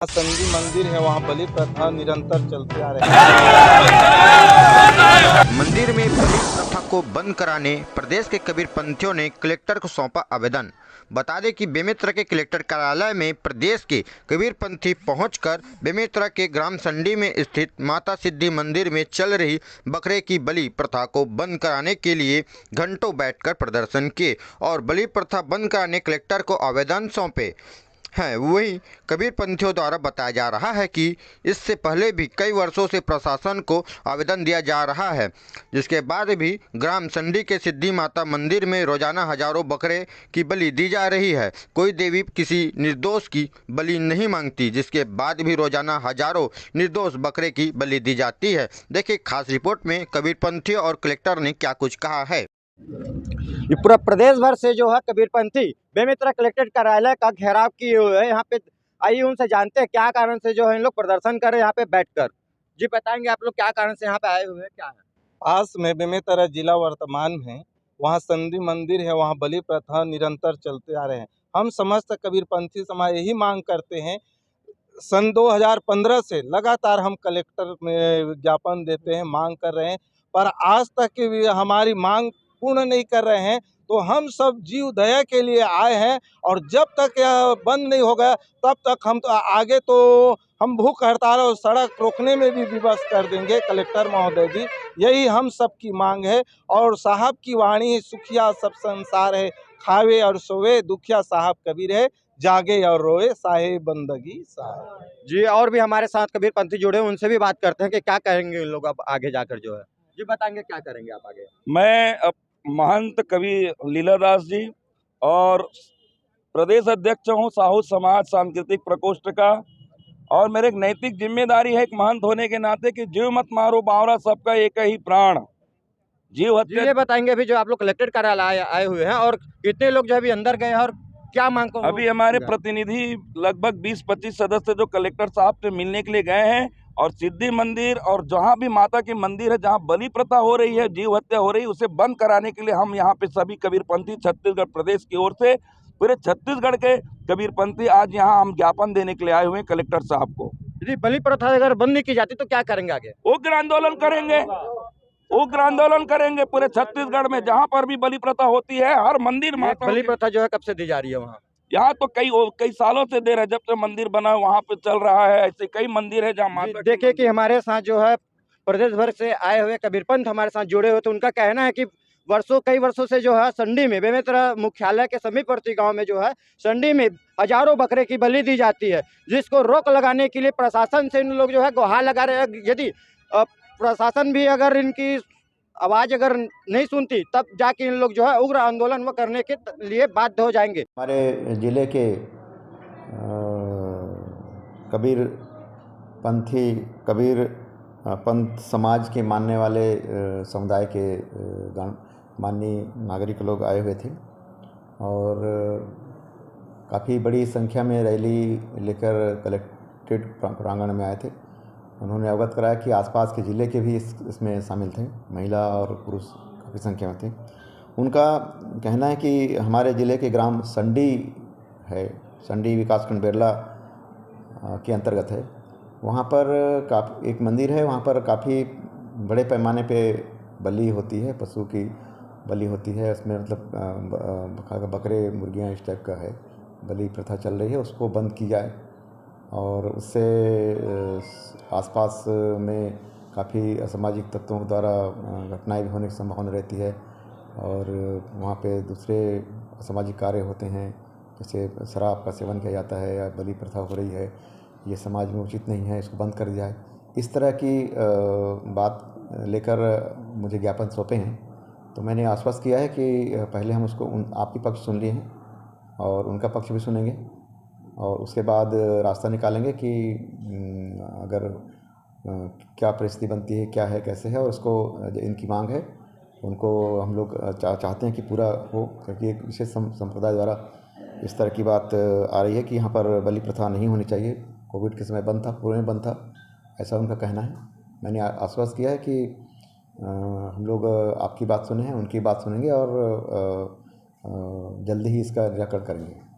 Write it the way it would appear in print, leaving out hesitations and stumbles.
संधि मंदिर है, वहाँ बलि प्रथा निरंतर चलते आ रहे हैं। मंदिर में बलि प्रथा को बंद कराने प्रदेश के कबीरपंथियों ने कलेक्टर को सौंपा आवेदन। बता दें कि बेमेतरा के कलेक्टर कार्यालय में प्रदेश के कबीरपंथी पहुंचकर बेमेतरा के ग्राम संडी में स्थित माता सिद्धि मंदिर में चल रही बकरे की बलि प्रथा को बंद कराने के लिए घंटों बैठकर प्रदर्शन किए और बलि प्रथा बंद कराने कलेक्टर को आवेदन सौंपे हैं। वहीं कबीरपंथियों द्वारा बताया जा रहा है कि इससे पहले भी कई वर्षों से प्रशासन को आवेदन दिया जा रहा है, जिसके बाद भी ग्राम संडी के सिद्धि माता मंदिर में रोजाना हजारों बकरे की बलि दी जा रही है। कोई देवी किसी निर्दोष की बलि नहीं मांगती, जिसके बाद भी रोजाना हजारों निर्दोष बकरे की बलि दी जाती है। देखिए खास रिपोर्ट में कबीरपंथियों और कलेक्टर ने क्या कुछ कहा है। ये पूरा प्रदेश भर से जो है कबीरपंथी बेमेतरा कलेक्ट्रेट कार्यालय का घेराव किए हुए है। यहाँ पे आइए उनसे जानते हैं क्या कारण से जो है इन लोग प्रदर्शन कर रहे हैं यहाँ पे बैठकर। जी बताएंगे आप लोग क्या कारण से यहाँ पे आए हुए हैं, क्या है? पास में बेमेतरा जिला वर्तमान में वहाँ संधि मंदिर है, वहाँ बलि प्रथा निरंतर चलते आ रहे हैं। हम समस्त कबीरपंथी समाज यही मांग करते हैं। सन 2015 से लगातार हम कलेक्टर में विज्ञापन देते हैं, मांग कर रहे हैं, पर आज तक की हमारी मांग पूर्ण नहीं कर रहे हैं। तो हम सब जीव दया के लिए आए हैं और जब तक यह बंद नहीं होगा तब तक हम तो आगे तो हम भूख हड़ताल और सड़क रोकने में भी विवश कर देंगे कलेक्टर महोदय जी। यही हम सब की मांग है। और साहब की वाणी सुखिया सब संसार है, खावे और सोवे दुखिया साहब कबीर है, जागे और रोए साहेब बंदगी साहब। जी और भी हमारे साथ कबीरपंथी जुड़े हैं, उनसे भी बात करते हैं कि क्या कहेंगे इन लोग अब आगे जाकर जो है। जी बताएंगे क्या करेंगे आप आगे। मैं महंत कवि लीलादास जी और प्रदेश अध्यक्ष हूँ साहू समाज सांस्कृतिक प्रकोष्ठ का, और मेरे एक नैतिक जिम्मेदारी है एक महंत होने के नाते कि जीव मत मारो बावरा सबका एक ही प्राण। जीव हत्या। ये बताएंगे अभी जो आप लोग कलेक्ट्रेट कार्यालय आए हुए हैं और कितने लोग जो अभी अंदर गए हैं और क्या मांग को अभी हमारे प्रतिनिधि लगभग 20-25 सदस्य जो कलेक्टर साहब से मिलने के लिए गए हैं, और सिद्धि मंदिर और जहां भी माता की मंदिर है जहां बलि प्रथा हो रही है, जीव हत्या हो रही है, उसे बंद कराने के लिए हम यहाँ पे सभी कबीरपंथी छत्तीसगढ़ प्रदेश की ओर से पूरे छत्तीसगढ़ के कबीरपंथी आज यहाँ हम ज्ञापन देने के लिए आए हुए हैं कलेक्टर साहब को। यदि बलि प्रथा अगर बंद नहीं की जाती तो क्या करेंगे आगे? उग्र आंदोलन करेंगे, उग्र आंदोलन करेंगे पूरे छत्तीसगढ़ में जहाँ पर भी बलि प्रथा होती है। हर मंदिर माता बलि प्रथा जो है कब से दी जा रही है वहाँ? यहाँ तो कई सालों से दे रहे हैं, जब से मंदिर बना वहाँ पे चल रहा है। ऐसे कई मंदिर है जहाँ माता। देखिए कि हमारे साथ जो है प्रदेश भर से आए हुए कबीरपंथ हमारे साथ जुड़े हुए, तो उनका कहना है कि कई वर्षों से जो है संडी में बेमेतरा मुख्यालय के समीपवर्ती गांव में जो है संडी में हजारों बकरे की बलि दी जाती है, जिसको रोक लगाने के लिए प्रशासन से इन लोग जो है गुहार लगा रहे हैं। यदि प्रशासन भी अगर इनकी आवाज अगर नहीं सुनती तब जाके इन लोग जो है उग्र आंदोलन वो करने के लिए बाध्य हो जाएंगे। हमारे ज़िले के कबीर पंथ समाज के मानने वाले समुदाय के माननीय नागरिक लोग आए हुए थे और काफ़ी बड़ी संख्या में रैली लेकर कलेक्ट्रेट प्रांगण में आए थे। उन्होंने अवगत कराया कि आसपास के ज़िले के भी इसमें शामिल थे, महिला और पुरुष काफ़ी संख्या में थे। उनका कहना है कि हमारे ज़िले के ग्राम संडी है, संडी विकासखंड बेरला के अंतर्गत है, वहाँ पर एक मंदिर है, वहाँ पर काफ़ी बड़े पैमाने पे बलि होती है, पशु की बलि होती है। उसमें मतलब बकरे मुर्गियाँ इस टाइप का है, बलि प्रथा चल रही है, उसको बंद की जाए। और उससे आसपास में काफ़ी असामाजिक तत्वों द्वारा घटनाएं भी होने की संभावना रहती है और वहाँ पे दूसरे असामाजिक कार्य होते हैं, जैसे शराब का सेवन किया जाता है या बलि प्रथा हो रही है, ये समाज में उचित नहीं है, इसको बंद कर दिया जाए। इस तरह की बात लेकर मुझे ज्ञापन सौंपे हैं, तो मैंने आश्वस्त किया है कि पहले हम उसको आपकी पक्ष सुन लिए हैं और उनका पक्ष भी सुनेंगे और उसके बाद रास्ता निकालेंगे कि अगर क्या परिस्थिति बनती है, क्या है, कैसे है, और उसको इनकी मांग है उनको हम लोग चाहते हैं कि पूरा हो, क्योंकि एक विशेष संप्रदाय द्वारा इस तरह की बात आ रही है कि यहाँ पर बलि प्रथा नहीं होनी चाहिए। कोविड के समय बंद था, पूरे में बंद था, ऐसा उनका कहना है। मैंने आश्वस्त किया है कि हम लोग आपकी बात सुने हैं, उनकी बात सुनेंगे और जल्दी ही इसका निराकरण करेंगे।